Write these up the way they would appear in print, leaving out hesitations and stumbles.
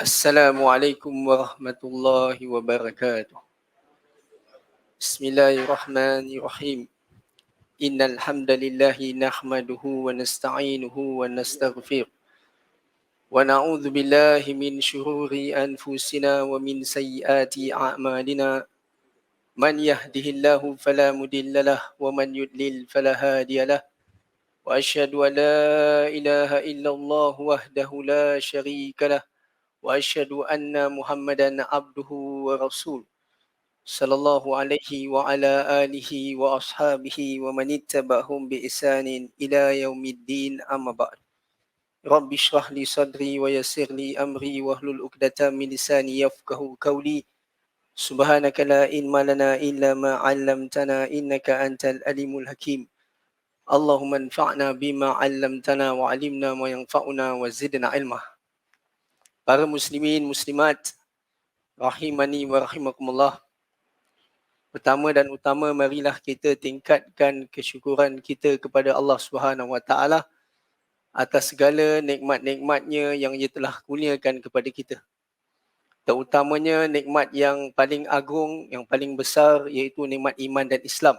Assalamualaikum warahmatullahi wabarakatuh. Bismillahirrahmanirrahim. Innal hamdalillahi nahmaduhu wa nasta'inuhu wa nastaghfir. Wa na'udzu billahi min shururi anfusina wa min sayyiati a'malina. Man yahdihillahu fala mudhillalah wa man yudlil fala hadiyalah. Wa asyhadu an la ilaha illallah wahdahu la syarika lah. Wa asyhadu anna Muhammadan abduhu wa rasuluh. Sallallahu alaihi wa ala alihi wa ashabihi wa man ittaba'ahum bi ihsanin ila yaumiddin amma ba'd. Rabbi shrah li sadri wa yassir li amri wa hlul 'uqdatam min lisani yafqahu qawli. Subhanaka la ilma lana illa ma 'allamtana innaka antal alimul hakim. Allahumma anfa'na bima 'allamtana wa 'allimna ma yanfa'una wa zidna ilma. Para muslimin muslimat rahimani wa rahimakumullah. Pertama dan utama, marilah kita tingkatkan kesyukuran kita kepada Allah Subhanahu Wa Taala atas segala nikmat-nikmatnya yang Ia telah kurniakan kepada kita. Terutamanya nikmat yang paling agung, yang paling besar, iaitu nikmat iman dan Islam.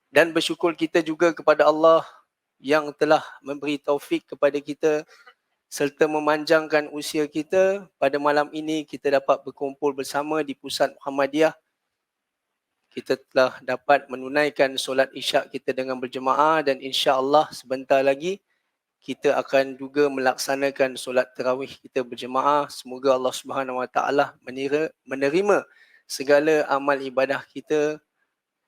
Dan bersyukur kita juga kepada Allah yang telah memberi taufik kepada kita serta memanjangkan usia kita. Pada malam ini kita dapat berkumpul bersama di Pusat Muhammadiyah. Kita telah dapat menunaikan solat isyak kita dengan berjemaah dan insya-Allah sebentar lagi kita akan juga melaksanakan solat tarawih kita berjemaah. Semoga Allah Subhanahu Wa Taala menerima segala amal ibadah kita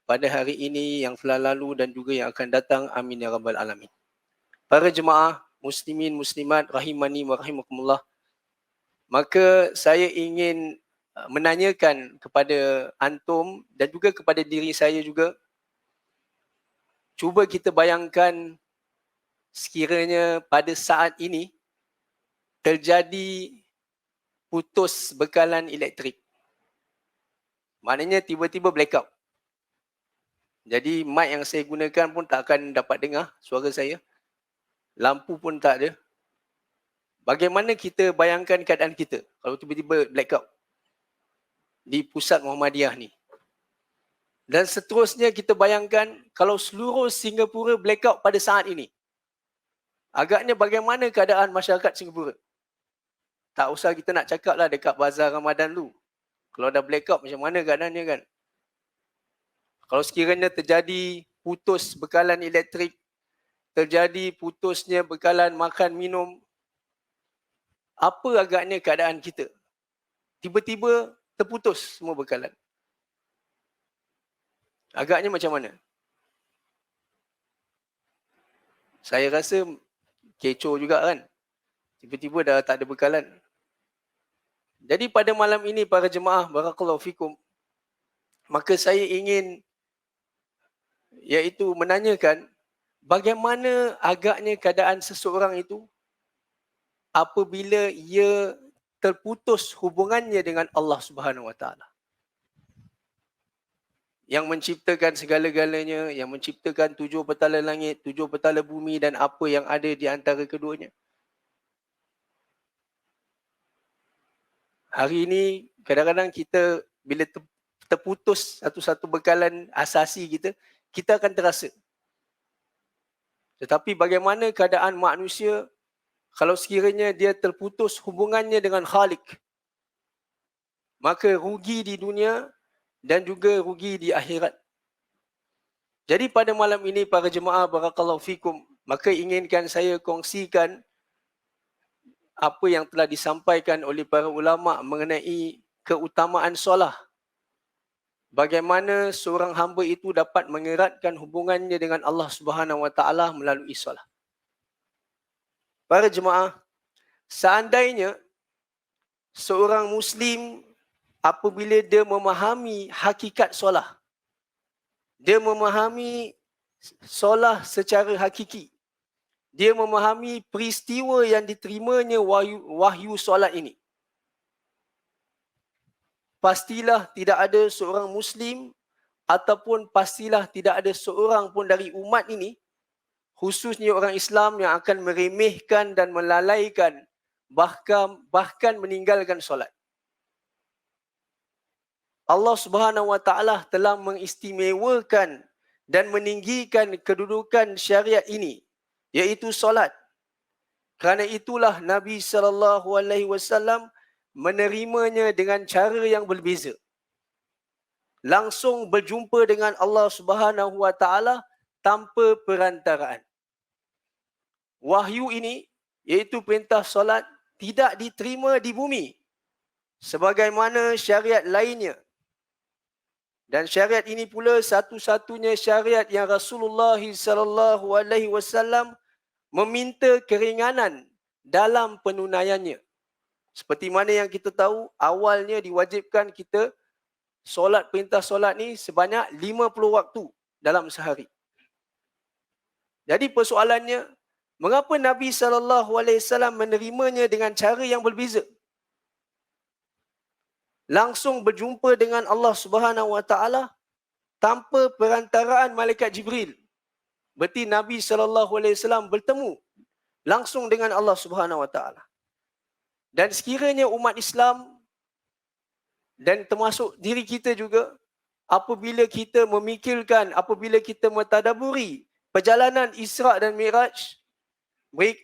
pada hari ini yang telah lalu dan juga yang akan datang. Amin ya rabbal alamin. Para jemaah muslimin muslimat rahimani wa rahimakumullah. Maka saya ingin menanyakan kepada antum dan juga kepada diri saya juga, cuba kita bayangkan sekiranya pada saat ini terjadi putus bekalan elektrik. Maknanya tiba-tiba blackout. Jadi mic yang saya gunakan pun tak akan dapat dengar suara saya. Lampu pun tak ada. Bagaimana kita bayangkan keadaan kita kalau tiba-tiba blackout di Pusat Muhammadiyah ni? Dan seterusnya kita bayangkan kalau seluruh Singapura blackout pada saat ini. Agaknya bagaimana keadaan masyarakat Singapura? Tak usah kita nak cakap lah dekat Bazar Ramadan dulu. Kalau dah blackout macam mana keadaannya kan? Kalau sekiranya terjadi putus bekalan elektrik, terjadi putusnya bekalan makan minum, apa agaknya keadaan kita? Tiba-tiba terputus semua bekalan. Agaknya macam mana? Saya rasa kecoh juga kan? Tiba-tiba dah tak ada bekalan. Jadi pada malam ini para jemaah, barakallahu fikum, maka saya ingin iaitu menanyakan bagaimana agaknya keadaan seseorang itu apabila ia terputus hubungannya dengan Allah Subhanahu Wa Taala, yang menciptakan segala-galanya, yang menciptakan 7 petala langit, 7 petala bumi dan apa yang ada di antara keduanya. Hari ini kadang-kadang kita bila terputus satu-satu bekalan asasi kita, kita akan terasa. Tetapi bagaimana keadaan manusia kalau sekiranya dia terputus hubungannya dengan Khalik? Maka rugi di dunia dan juga rugi di akhirat. Jadi pada malam ini para jemaah, barakallahu fikum, maka inginkan saya kongsikan apa yang telah disampaikan oleh para ulama mengenai keutamaan solah. Bagaimana seorang hamba itu dapat mengeratkan hubungannya dengan Allah Subhanahu Wa Taala melalui solah. Para jemaah, seandainya seorang Muslim apabila dia memahami hakikat solah, dia memahami solah secara hakiki, dia memahami peristiwa yang diterimanya wahyu solat ini, pastilah tidak ada seorang Muslim ataupun pastilah tidak ada seorang pun dari umat ini, khususnya orang Islam, yang akan meremehkan dan melalaikan bahkan meninggalkan solat. Allah Subhanahu wa taala telah mengistimewakan dan meninggikan kedudukan syariat ini, iaitu solat. Kerana itulah Nabi SAW menerimanya dengan cara yang berbeza. Langsung berjumpa dengan Allah Subhanahu wa taala tanpa perantaraan. Wahyu ini, iaitu perintah solat, tidak diterima di bumi sebagaimana syariat lainnya. Dan syariat ini pula satu-satunya syariat yang Rasulullah SAW meminta keringanan dalam penunaiannya. Seperti mana yang kita tahu, awalnya diwajibkan kita solat, perintah solat ni sebanyak 50 waktu dalam sehari. Jadi persoalannya, mengapa Nabi SAW menerimanya dengan cara yang berbeza? Langsung berjumpa dengan Allah Subhanahu wa taala tanpa perantaraan malaikat Jibril. Berarti Nabi SAW bertemu langsung dengan Allah Subhanahu wa taala. Dan sekiranya umat Islam dan termasuk diri kita juga, apabila kita memikirkan, apabila kita mentadaburi perjalanan Isra' dan Mi'raj,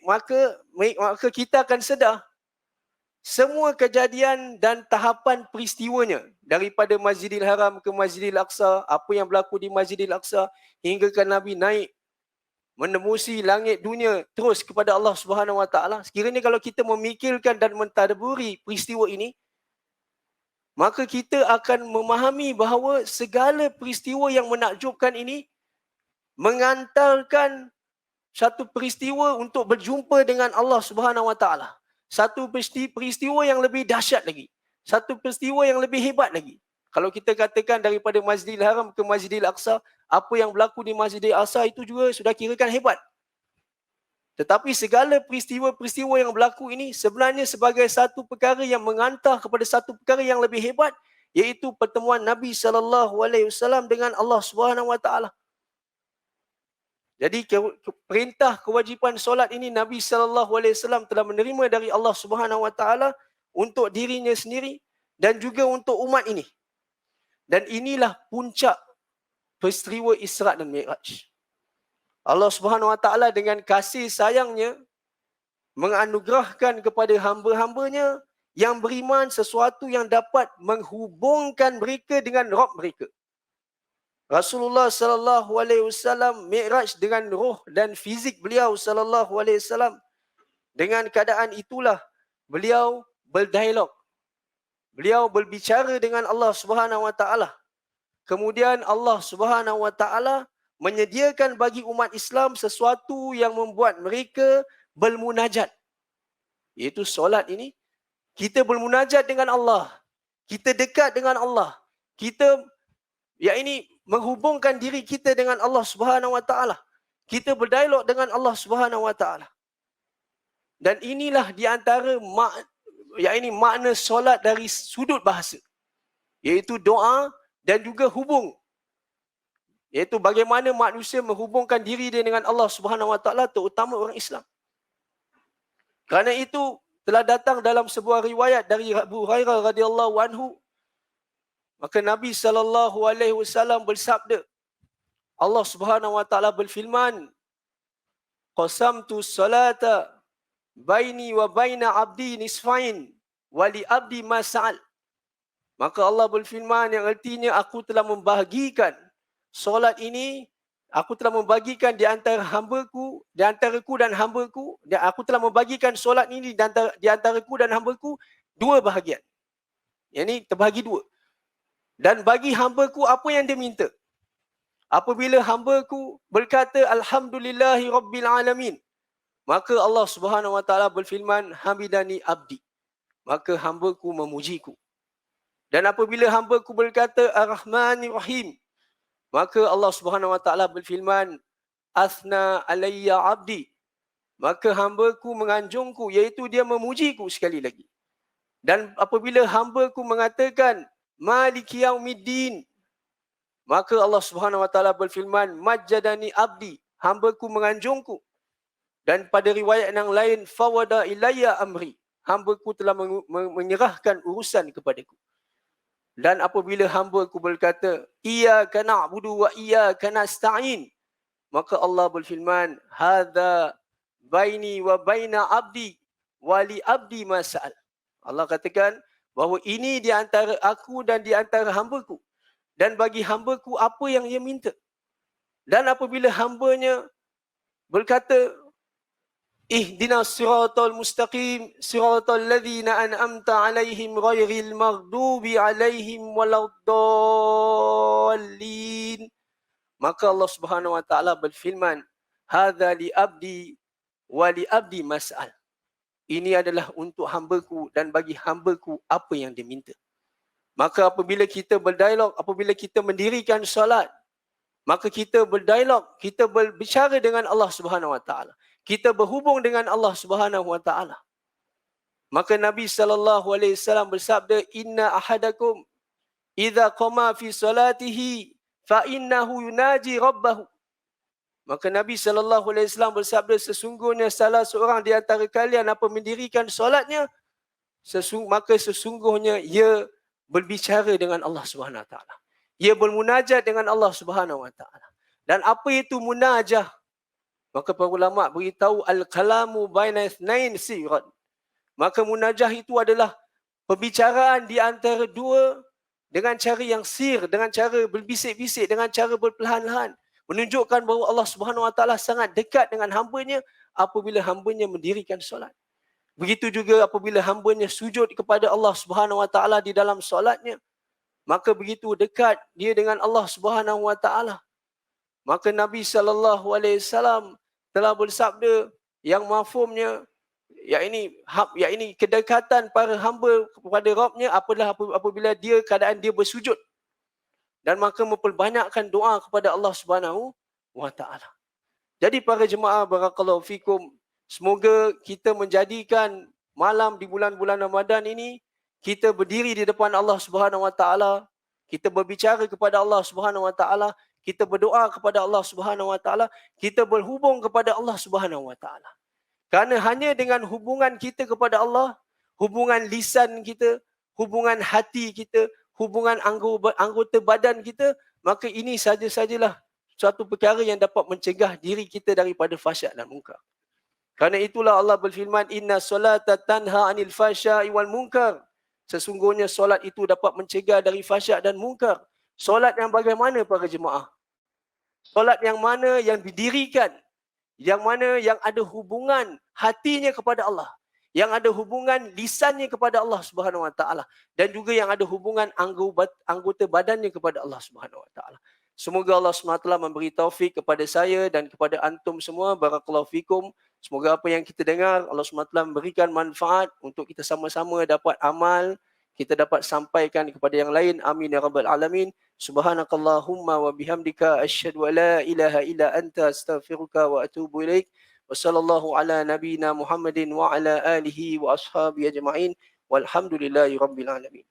maka kita akan sedar semua kejadian dan tahapan peristiwanya, daripada Masjidil Haram ke Masjidil Aqsa, apa yang berlaku di Masjidil Aqsa, hingga kan Nabi naik menembusi langit dunia terus kepada Allah Subhanahu wa taala. Sekiranya kalau kita memikirkan dan mentadaburi peristiwa ini, maka kita akan memahami bahawa segala peristiwa yang menakjubkan ini mengantarkan satu peristiwa untuk berjumpa dengan Allah Subhanahu wa taala. Satu peristiwa yang lebih dahsyat lagi. Satu peristiwa yang lebih hebat lagi. Kalau kita katakan daripada Masjidil Haram ke Masjidil Aqsa, apa yang berlaku di Masjidil Aqsa itu juga sudah kirakan hebat. Tetapi segala peristiwa-peristiwa yang berlaku ini sebenarnya sebagai satu perkara yang mengantar kepada satu perkara yang lebih hebat, iaitu pertemuan Nabi SAW dengan Allah Subhanahu wa taala. Jadi perintah kewajipan solat ini Nabi SAW telah menerima dari Allah Subhanahu wa taala untuk dirinya sendiri dan juga untuk umat ini. Dan inilah puncak peristiwa Isra' dan Mi'raj. Allah Subhanahu wa taala dengan kasih sayangnya menganugerahkan kepada hamba-hambanya yang beriman sesuatu yang dapat menghubungkan mereka dengan Rabb mereka. Rasulullah SAW Mi'raj dengan roh dan fizik beliau SAW. Dengan keadaan itulah beliau berdialog. Beliau berbicara dengan Allah Subhanahu wa taala. Kemudian Allah Subhanahu wa taala menyediakan bagi umat Islam sesuatu yang membuat mereka bermunajat. Iaitu solat ini, kita bermunajat dengan Allah. Kita dekat dengan Allah. Kita menghubungkan diri kita dengan Allah Subhanahu wa taala. Kita berdialog dengan Allah Subhanahu wa taala. Dan inilah di antara makna solat dari sudut bahasa, iaitu doa dan juga hubung. Iaitu bagaimana manusia menghubungkan diri dia dengan Allah Subhanahu wa taala, terutama orang Islam. Kerana itu telah datang dalam sebuah riwayat dari Abu Hurairah radhiyallahu anhu, maka Nabi SAW bersabda, Allah Subhanahu wa taala berfirman, qasamtu salata baini wa baina abdi nisfain wa li abdi ma sa'al. Maka Allah berfirman yang artinya, aku telah membahagikan solat ini, aku telah membagikan di antara hambaku, di antaraku dan hambaku, dan aku telah membagikan solat ini di antaraku dan hambaku dua bahagian. Yang ini terbahagi dua. Dan bagi hambaku apa yang dia minta. Apabila hambaku berkata alhamdulillahi rabbil alamin, maka Allah Subhanahu wa taala berfirman hamidani abdi, maka hambaku memujiku. Dan apabila hambaku berkata ar-rahmanir rahim, maka Allah Subhanahu wa taala berfirman asna alayya abdi, maka hambaku menganjungku, iaitu dia memujiku sekali lagi. Dan apabila hambaku mengatakan Maliki yaumiddin, maka Allah Subhanahu wa taala berfirman majjadani abdi, hambaku menganjungku. Dan pada riwayat yang lain fawada ilayya amri, hamba-Ku telah menyerahkan urusan kepadaku. Dan apabila hamba-Ku berkata, iyyaka na'budu wa iyyaka nasta'in, maka Allah berfirman, hadza baini wa baina abdi wa li abdi ma sa'al. Allah katakan bahawa ini di antara aku dan di antara hamba-Ku, dan bagi hamba-Ku apa yang ia minta. Dan apabila hambanya berkata, ihdinas siratal mustaqim siratal ladzina an'amta alaihim ghairil maghdubi alaihim waladdallin, maka Allah Subhanahu wa taala berfirman, hadza li abdi wa li abdi mas'al. Ini adalah untuk hamba-Ku dan bagi hamba-Ku apa yang dia minta. Maka apabila kita berdialog, apabila kita mendirikan solat, maka kita berdialog, kita berbicara dengan Allah Subhanahu wa taala. Kita berhubung dengan Allah Subhanahu wa taala. Maka Nabi sallallahu alaihi wasallam bersabda, inna ahadakum idza qama fi salatihi fa innahu yunaji rabbahu. Maka Nabi sallallahu alaihi wasallam bersabda, sesungguhnya salah seorang di antara kalian apa mendirikan solatnya, maka sesungguhnya ia berbicara dengan Allah Subhanahu wa taala. Ia bermunajat dengan Allah Subhanahu wa taala. Dan apa itu munajah? Maka para ulama beritahu, al-kalamu baina itsnain sirat. Maka munajah itu adalah perbicaraan di antara dua dengan cara yang sir, dengan cara berbisik-bisik, dengan cara berperlahan-lahan, menunjukkan bahawa Allah Subhanahu wa taala sangat dekat dengan hamba-Nya apabila hamba-Nya mendirikan solat. Begitu juga apabila hamba-Nya sujud kepada Allah Subhanahu wa taala di dalam solatnya, maka begitu dekat dia dengan Allah Subhanahu wa taala. Maka Nabi sallallahu alaihi wasallam telah bersabda yang mafhumnya, yakni kedekatan para hamba kepada Rabb-Nya apabila dia keadaan dia bersujud, dan maka memperbanyakkan doa kepada Allah Subhanahu wa taala. Jadi para jemaah barakallahu fikum, semoga kita menjadikan malam di bulan-bulan Ramadan ini kita berdiri di depan Allah Subhanahu wa taala, kita berbicara kepada Allah Subhanahu wa taala, kita berdoa kepada Allah Subhanahu wa taala, kita berhubung kepada Allah Subhanahu wa taala. Kerana hanya dengan hubungan kita kepada Allah, hubungan lisan kita, hubungan hati kita, hubungan anggota badan kita, maka ini sajalah suatu perkara yang dapat mencegah diri kita daripada fahsyat dan munkar. Kerana itulah Allah berfirman, inna solata tanha anil fahsya'i wal munkar. Sesungguhnya solat itu dapat mencegah dari fahsyat dan munkar. Solat yang bagaimana para jemaah? Solat yang mana yang didirikan, yang mana yang ada hubungan hatinya kepada Allah, yang ada hubungan lisannya kepada Allah Subhanahu wa taala, dan juga yang ada hubungan anggota badannya kepada Allah Subhanahu wa taala. Semoga Allah SWT memberi taufik kepada saya dan kepada antum semua. Barakallahu fikum. Semoga apa yang kita dengar Allah SWT memberikan manfaat untuk kita sama-sama dapat amal, kita dapat sampaikan kepada yang lain. Amin ya rabbal alamin. Subhanakallahumma wa bihamdika asyhadu an la ilaha illa anta astaghfiruka wa atubu ilaik. Wa sallallahu ala nabiyyina Muhammadin wa ala alihi wa ashabihi ajma'in. Walhamdulillahi rabbil alamin.